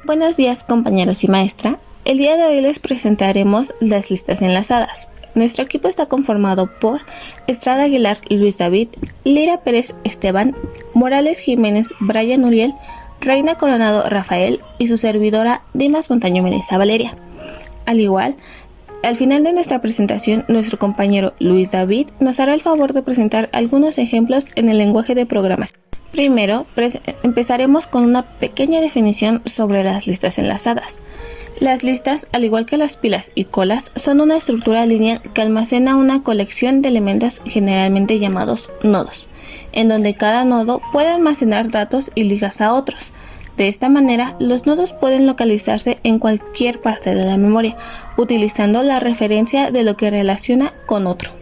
Buenos días, compañeros y maestra. El día de hoy les presentaremos las listas enlazadas. Nuestro equipo está conformado por Estrada Aguilar Luis David, Lira Pérez Esteban, Morales Jiménez Brian Uriel, Reina Coronado Rafael y su servidora Dimas Montaño Meneza Valeria. Al igual, al final de nuestra presentación, nuestro compañero Luis David nos hará el favor de presentar algunos ejemplos en el lenguaje de programación. Primero, empezaremos con una pequeña definición sobre las listas enlazadas. Las listas, al igual que las pilas y colas, son una estructura lineal que almacena una colección de elementos generalmente llamados nodos, en donde cada nodo puede almacenar datos y ligas a otros. De esta manera, los nodos pueden localizarse en cualquier parte de la memoria, utilizando la referencia de lo que relaciona con otro.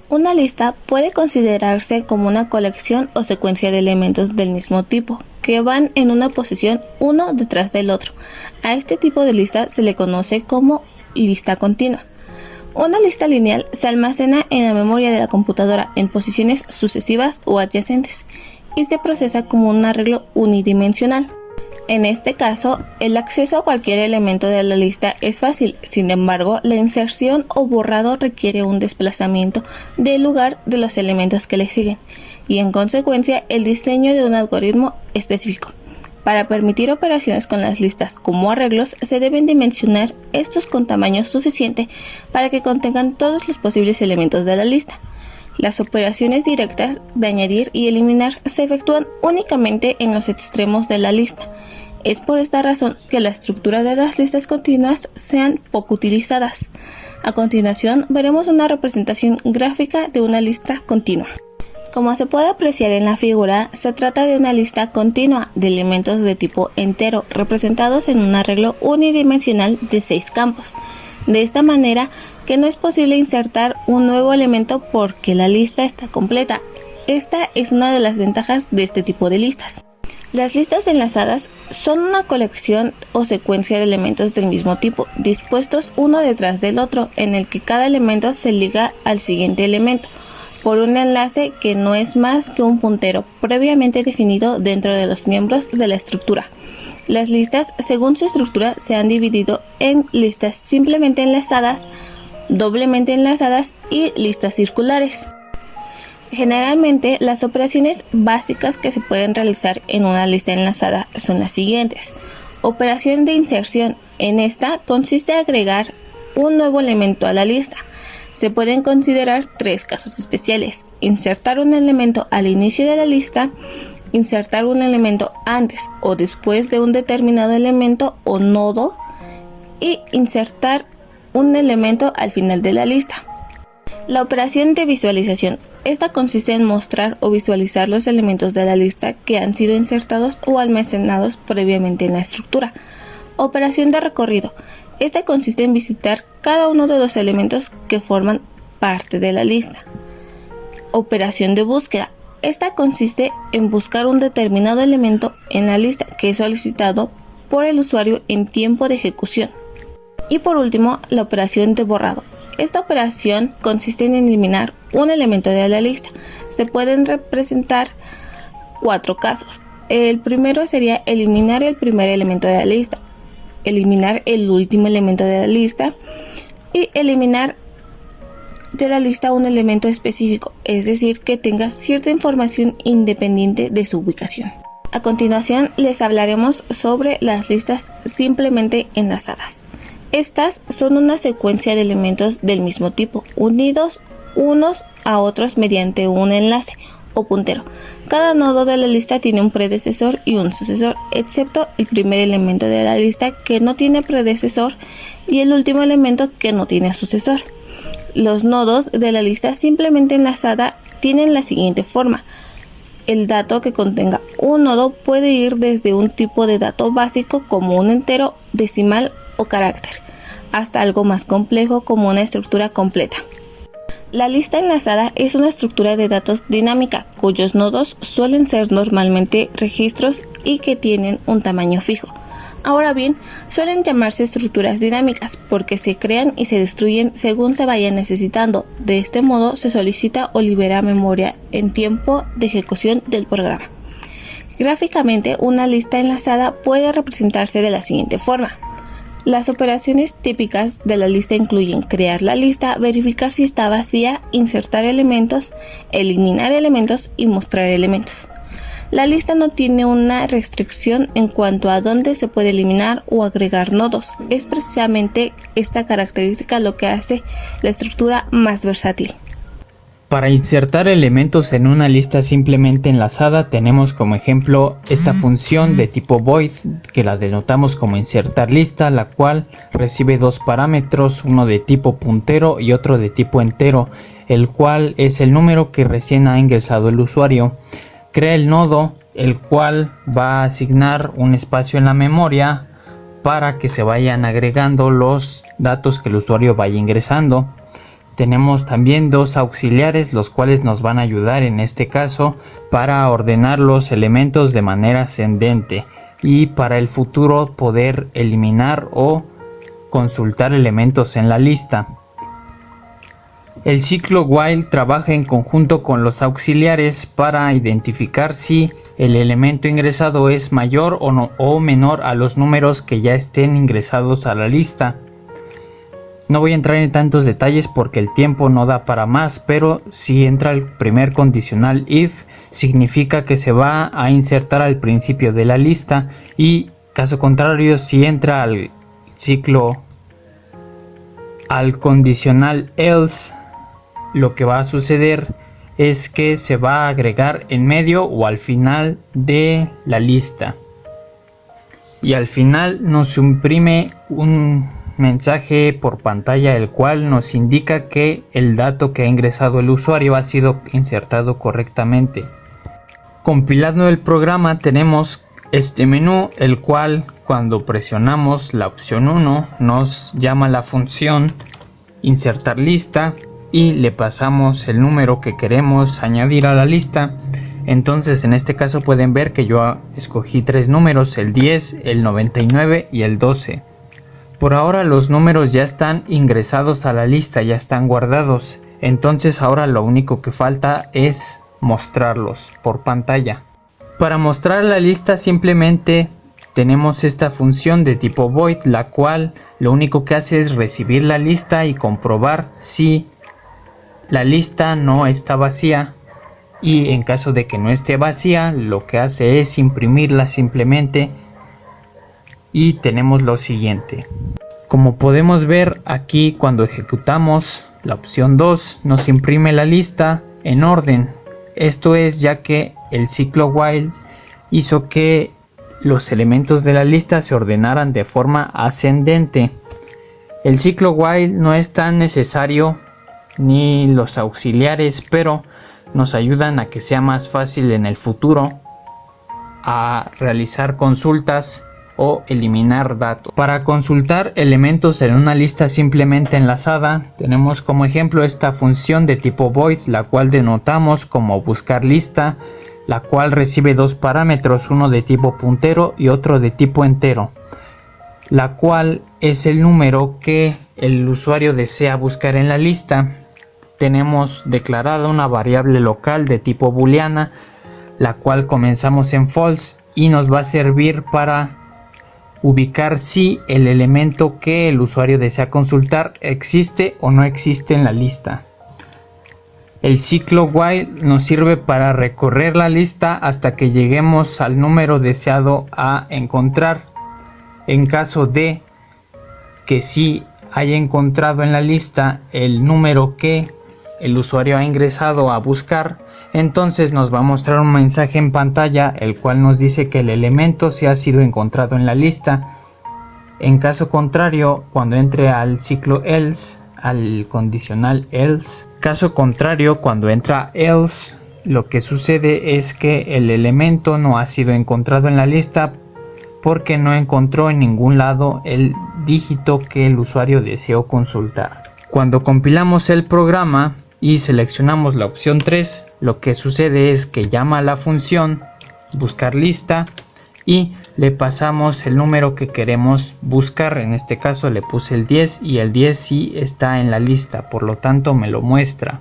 Una lista puede considerarse como una colección o secuencia de elementos del mismo tipo, que van en una posición uno detrás del otro. A este tipo de lista se le conoce como lista continua. Una lista lineal se almacena en la memoria de la computadora en posiciones sucesivas o adyacentes y se procesa como un arreglo unidimensional. En este caso, el acceso a cualquier elemento de la lista es fácil, sin embargo, la inserción o borrado requiere un desplazamiento del lugar de los elementos que le siguen, y en consecuencia el diseño de un algoritmo específico. Para permitir operaciones con las listas como arreglos, se deben dimensionar estos con tamaño suficiente para que contengan todos los posibles elementos de la lista. Las operaciones directas de añadir y eliminar se efectúan únicamente en los extremos de la lista. Es por esta razón que la estructura de las listas continuas sean poco utilizadas. A continuación veremos una representación gráfica de una lista continua. Como se puede apreciar en la figura, se trata de una lista continua de elementos de tipo entero representados en un arreglo unidimensional de 6 campos. De esta manera que no es posible insertar un nuevo elemento porque la lista está completa. Esta es una de las ventajas de este tipo de listas. Las listas enlazadas son una colección o secuencia de elementos del mismo tipo, dispuestos uno detrás del otro, en el que cada elemento se liga al siguiente elemento por un enlace que no es más que un puntero previamente definido dentro de los miembros de la estructura. Las listas, según su estructura, se han dividido en listas simplemente enlazadas, doblemente enlazadas y listas circulares. Generalmente, las operaciones básicas que se pueden realizar en una lista enlazada son las siguientes. Operación de inserción. En esta consiste en agregar un nuevo elemento a la lista. Se pueden considerar 3 casos especiales: insertar un elemento al inicio de la lista, insertar un elemento antes o después de un determinado elemento o nodo y insertar un elemento al final de la lista. La operación de visualización. Esta consiste en mostrar o visualizar los elementos de la lista que han sido insertados o almacenados previamente en la estructura. Operación de recorrido. Esta consiste en visitar cada uno de los elementos que forman parte de la lista. Operación de búsqueda. Esta consiste en buscar un determinado elemento en la lista que es solicitado por el usuario en tiempo de ejecución. Y por último, la operación de borrado. Esta operación consiste en eliminar un elemento de la lista. Se pueden representar 4 casos. El primero sería eliminar el primer elemento de la lista, eliminar el último elemento de la lista y eliminar de la lista un elemento específico, es decir, que tenga cierta información independiente de su ubicación. A continuación les hablaremos sobre las listas simplemente enlazadas. Estas son una secuencia de elementos del mismo tipo, unidos unos a otros mediante un enlace o puntero. Cada nodo de la lista tiene un predecesor y un sucesor, excepto el primer elemento de la lista que no tiene predecesor y el último elemento que no tiene sucesor. Los nodos de la lista simplemente enlazada tienen la siguiente forma. El dato que contenga un nodo puede ir desde un tipo de dato básico como un entero, decimal o carácter, hasta algo más complejo como una estructura completa. La lista enlazada es una estructura de datos dinámica cuyos nodos suelen ser normalmente registros y que tienen un tamaño fijo. Ahora bien, suelen llamarse estructuras dinámicas porque se crean y se destruyen según se vaya necesitando. De este modo se solicita o libera memoria en tiempo de ejecución del programa. Gráficamente, una lista enlazada puede representarse de la siguiente forma. Las operaciones típicas de la lista incluyen crear la lista, verificar si está vacía, insertar elementos, eliminar elementos y mostrar elementos. La lista no tiene una restricción en cuanto a dónde se puede eliminar o agregar nodos. Es precisamente esta característica lo que hace la estructura más versátil. Para insertar elementos en una lista simplemente enlazada tenemos como ejemplo esta función de tipo void, que la denotamos como insertar lista, la cual recibe dos parámetros, uno de tipo puntero y otro de tipo entero, el cual es el número que recién ha ingresado el usuario. Crea el nodo, el cual va a asignar un espacio en la memoria para que se vayan agregando los datos que el usuario vaya ingresando. Tenemos también dos auxiliares, los cuales nos van a ayudar en este caso para ordenar los elementos de manera ascendente y para el futuro poder eliminar o consultar elementos en la lista. El ciclo while trabaja en conjunto con los auxiliares para identificar si el elemento ingresado es mayor o menor a los números que ya estén ingresados a la lista. No voy a entrar en tantos detalles porque el tiempo no da para más, pero si entra el primer condicional if, significa que se va a insertar al principio de la lista, y caso contrario, si entra al condicional else, lo que va a suceder es que se va a agregar en medio o al final de la lista, y al final nos imprime un mensaje por pantalla, el cual nos indica que el dato que ha ingresado el usuario ha sido insertado correctamente. Compilando el programa tenemos este menú, el cual cuando presionamos la opción 1 nos llama la función insertar lista y le pasamos el número que queremos añadir a la lista. Entonces en este caso pueden ver que yo escogí tres números, el 10, el 99 y el 12. Por ahora los números ya están ingresados a la lista, ya están guardados. Entonces ahora lo único que falta es mostrarlos por pantalla. Para mostrar la lista simplemente tenemos esta función de tipo void, la cual lo único que hace es recibir la lista y comprobar si la lista no está vacía. Y en caso de que no esté vacía, lo que hace es imprimirla simplemente. Y tenemos lo siguiente. Como podemos ver aquí, cuando ejecutamos la opción 2 nos imprime la lista en orden. Esto es ya que el ciclo while hizo que los elementos de la lista se ordenaran de forma ascendente. El ciclo while no es tan necesario ni los auxiliares, pero nos ayudan a que sea más fácil en el futuro a realizar consultas o eliminar datos. Para consultar elementos en una lista simplemente enlazada tenemos como ejemplo esta función de tipo void, la cual denotamos como buscar lista, la cual recibe dos parámetros, uno de tipo puntero y otro de tipo entero, la cual es el número que el usuario desea buscar en la lista. Tenemos declarada una variable local de tipo booleana, la cual comenzamos en false y nos va a servir para ubicar si el elemento que el usuario desea consultar existe o no existe en la lista. El ciclo while nos sirve para recorrer la lista hasta que lleguemos al número deseado a encontrar. En caso de que sí haya encontrado en la lista el número que el usuario ha ingresado a buscar, entonces nos va a mostrar un mensaje en pantalla, el cual nos dice que el elemento se ha sido encontrado en la lista. En caso contrario, cuando entre al ciclo else, al condicional else, caso contrario, cuando entra else, lo que sucede es que el elemento no ha sido encontrado en la lista porque no encontró en ningún lado el dígito que el usuario deseó consultar. Cuando compilamos el programa y seleccionamos la opción 3, lo que sucede es que llama a la función buscar lista y le pasamos el número que queremos buscar. En este caso le puse el 10 y el 10 sí está en la lista, por lo tanto me lo muestra.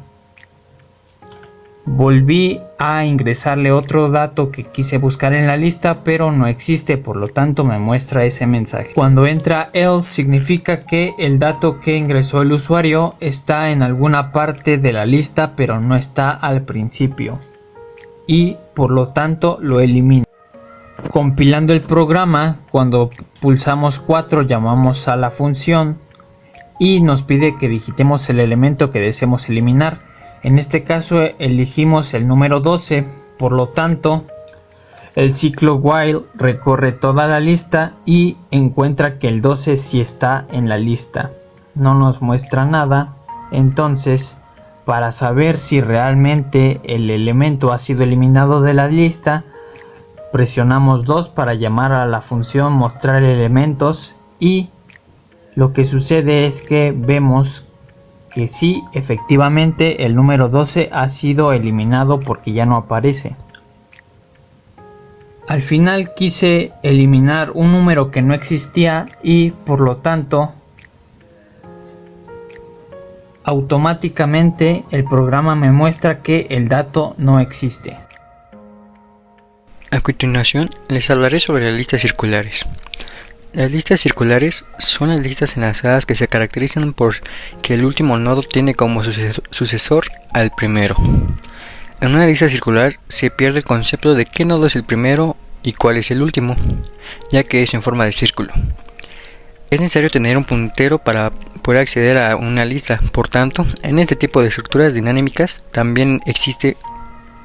Volví a ingresarle otro dato que quise buscar en la lista, pero no existe, por lo tanto me muestra ese mensaje. Cuando entra else significa que el dato que ingresó el usuario está en alguna parte de la lista, pero no está al principio, y por lo tanto lo elimina. Compilando el programa, cuando pulsamos 4 llamamos a la función y nos pide que digitemos el elemento que deseemos eliminar. En este caso elegimos el número 12, por lo tanto el ciclo while recorre toda la lista y encuentra que el 12 sí está en la lista. No nos muestra nada, entonces para saber si realmente el elemento ha sido eliminado de la lista, presionamos 2 para llamar a la función mostrar elementos y lo que sucede es que vemos que sí, efectivamente el número 12 ha sido eliminado porque ya no aparece. Al final quise eliminar un número que no existía y por lo tanto automáticamente el programa me muestra que el dato no existe. A continuación les hablaré sobre las listas circulares. Las listas circulares son las listas enlazadas que se caracterizan por que el último nodo tiene como sucesor al primero. En una lista circular se pierde el concepto de qué nodo es el primero y cuál es el último, ya que es en forma de círculo. Es necesario tener un puntero para poder acceder a una lista, por tanto, en este tipo de estructuras dinámicas también existe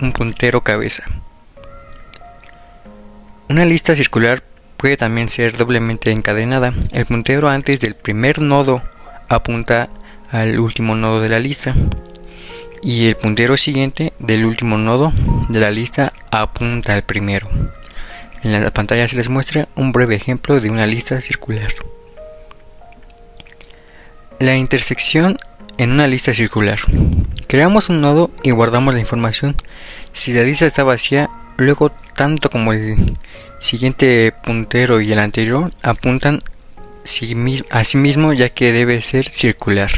un puntero cabeza. Una lista circular puede también ser doblemente encadenada. El puntero antes del primer nodo apunta al último nodo de la lista y el puntero siguiente del último nodo de la lista apunta al primero. En la pantalla se les muestra un breve ejemplo de una lista circular. La intersección en una lista circular. Creamos un nodo y guardamos la información. Si la lista está vacía, luego tanto como el siguiente puntero y el anterior apuntan a sí mismo, ya que debe ser circular.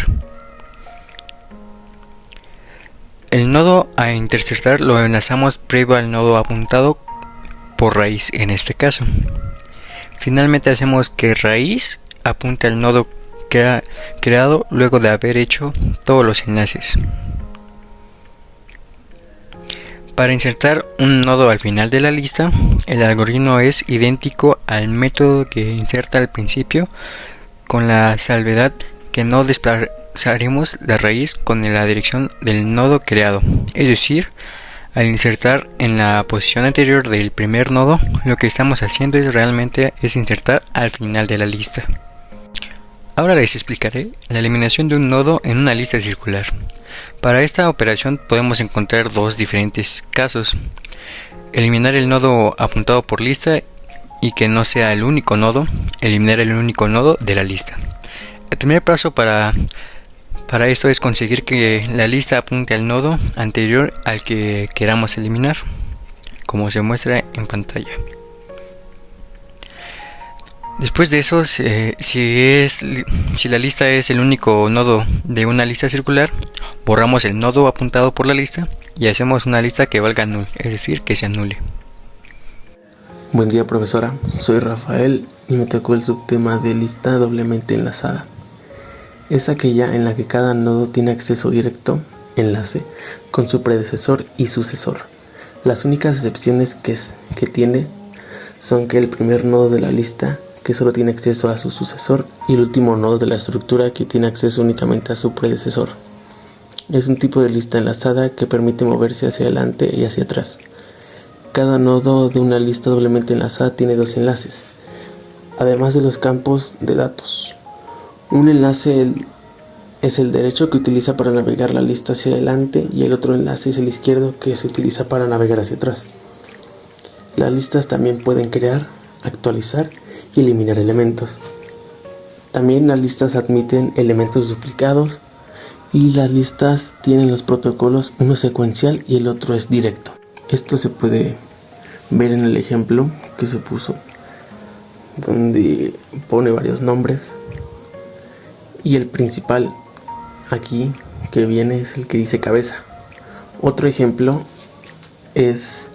El nodo a intersectar lo enlazamos previo al nodo apuntado por raíz en este caso. Finalmente hacemos que raíz apunte al nodo creado luego de haber hecho todos los enlaces. Para insertar un nodo al final de la lista, el algoritmo es idéntico al método que inserta al principio, con la salvedad que no desplazaremos la raíz con la dirección del nodo creado. Es decir, al insertar en la posición anterior del primer nodo, lo que estamos haciendo es insertar al final de la lista. Ahora les explicaré la eliminación de un nodo en una lista circular. Para esta operación podemos encontrar dos diferentes casos: eliminar el nodo apuntado por lista y que no sea el único nodo, eliminar el único nodo de la lista. El primer paso para esto es conseguir que la lista apunte al nodo anterior al que queramos eliminar, como se muestra en pantalla. Después de eso, si la lista es el único nodo de una lista circular, borramos el nodo apuntado por la lista y hacemos una lista que valga null, es decir, que se anule. Buen día, profesora, soy Rafael y me tocó el subtema de lista doblemente enlazada. Es aquella en la que cada nodo tiene acceso directo, enlace, con su predecesor y sucesor. Las únicas excepciones que tiene son que el primer nodo de la lista, que solo tiene acceso a su sucesor, y el último nodo de la estructura, que tiene acceso únicamente a su predecesor. Es un tipo de lista enlazada que permite moverse hacia adelante y hacia atrás. Cada nodo de una lista doblemente enlazada tiene dos enlaces, además de los campos de datos. Un enlace es el derecho, que utiliza para navegar la lista hacia adelante, y el otro enlace es el izquierdo, que se utiliza para navegar hacia atrás. Las listas también pueden crear, actualizar y eliminar elementos. También las listas admiten elementos duplicados, y las listas tienen los protocolos, uno secuencial y el otro es directo. Esto se puede ver en el ejemplo que se puso, donde pone varios nombres, y el principal aquí que viene es el que dice cabeza, Otro ejemplo es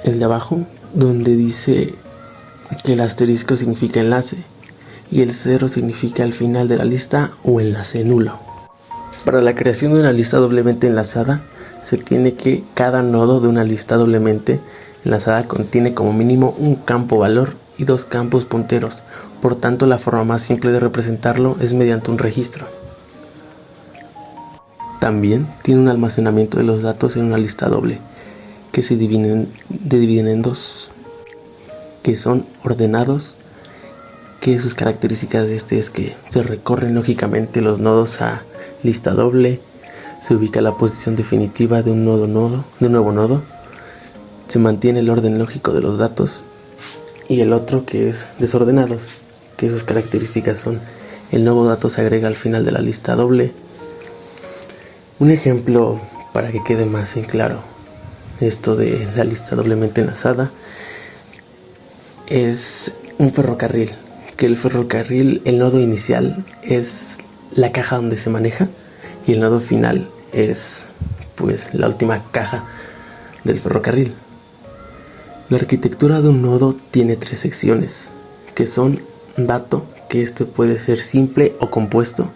el de abajo, donde dice que el asterisco significa enlace y el 0 significa el final de la lista o enlace nulo. Para la creación de una lista doblemente enlazada, se tiene que cada nodo de una lista doblemente enlazada contiene como mínimo un campo valor y dos campos punteros. Por tanto, la forma más simple de representarlo es mediante un registro. También tiene un almacenamiento de los datos en una lista doble, que se dividen en dos, que son ordenados, que sus características de este es que se recorren lógicamente los nodos a lista doble, se ubica la posición definitiva de un nuevo nodo, se mantiene el orden lógico de los datos, y el otro que es desordenados, que sus características son el nuevo dato se agrega al final de la lista doble. Un ejemplo para que quede más en claro esto de la lista doblemente enlazada es un ferrocarril, que el ferrocarril, el nodo inicial es la caja donde se maneja y el nodo final es pues la última caja del ferrocarril. La arquitectura de un nodo tiene tres secciones, que son dato, que este puede ser simple o compuesto,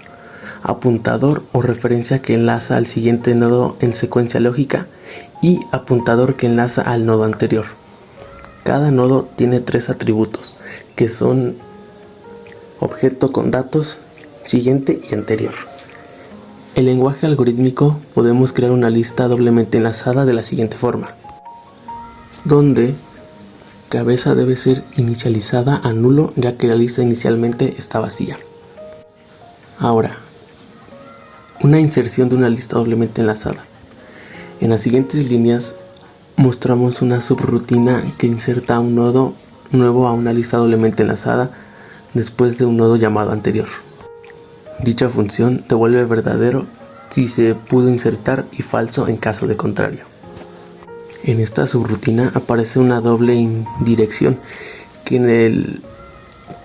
apuntador o referencia que enlaza al siguiente nodo en secuencia lógica y apuntador que enlaza al nodo anterior. Cada nodo tiene tres atributos, que son objeto con datos, siguiente y anterior. En el lenguaje algorítmico podemos crear una lista doblemente enlazada de la siguiente forma, donde cabeza debe ser inicializada a nulo ya que la lista inicialmente está vacía. Ahora, una inserción de una lista doblemente enlazada. En las siguientes líneas mostramos una subrutina que inserta un nodo nuevo a una lista doblemente enlazada después de un nodo llamado anterior. Dicha función devuelve verdadero si se pudo insertar y falso en caso de contrario. En esta subrutina aparece una doble indirección que en el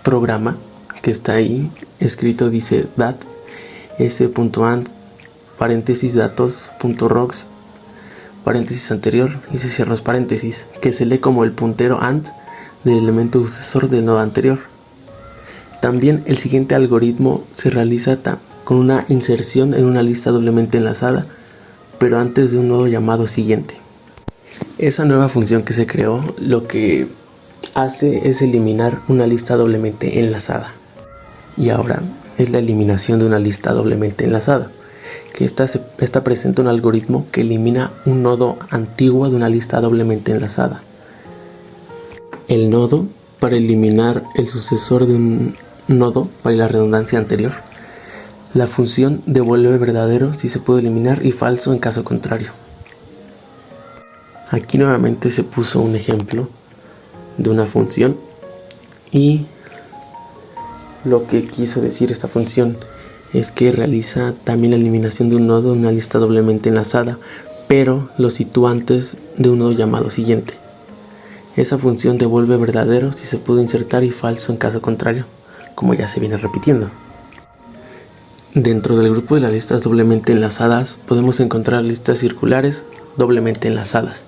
programa que está ahí escrito dice dat s.and paréntesis datos.rox paréntesis anterior y se cierra los paréntesis, que se lee como el puntero and del elemento sucesor del nodo anterior. También el siguiente algoritmo se realiza con una inserción en una lista doblemente enlazada, pero antes de un nodo llamado siguiente. Esa nueva función que se creó lo que hace es eliminar una lista doblemente enlazada. Y ahora es la eliminación de una lista doblemente enlazada, que esta presenta un algoritmo que elimina un nodo antiguo de una lista doblemente enlazada. El nodo para eliminar el sucesor de un nodo para la redundancia anterior. La función devuelve verdadero si se puede eliminar y falso en caso contrario. Aquí nuevamente se puso un ejemplo de una función y lo que quiso decir esta función es que realiza también la eliminación de un nodo en una lista doblemente enlazada, pero lo sitúa antes de un nodo llamado siguiente. Esa función devuelve verdadero si se pudo insertar y falso en caso contrario, como ya se viene repitiendo. Dentro del grupo de las listas doblemente enlazadas podemos encontrar listas circulares doblemente enlazadas.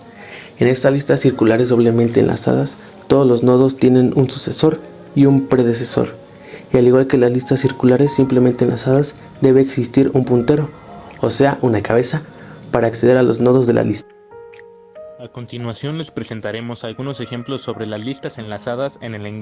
En estas listas circulares doblemente enlazadas, todos los nodos tienen un sucesor y un predecesor. Y al igual que las listas circulares simplemente enlazadas, debe existir un puntero, o sea, una cabeza, para acceder a los nodos de la lista. A continuación les presentaremos algunos ejemplos sobre las listas enlazadas en el lenguaje.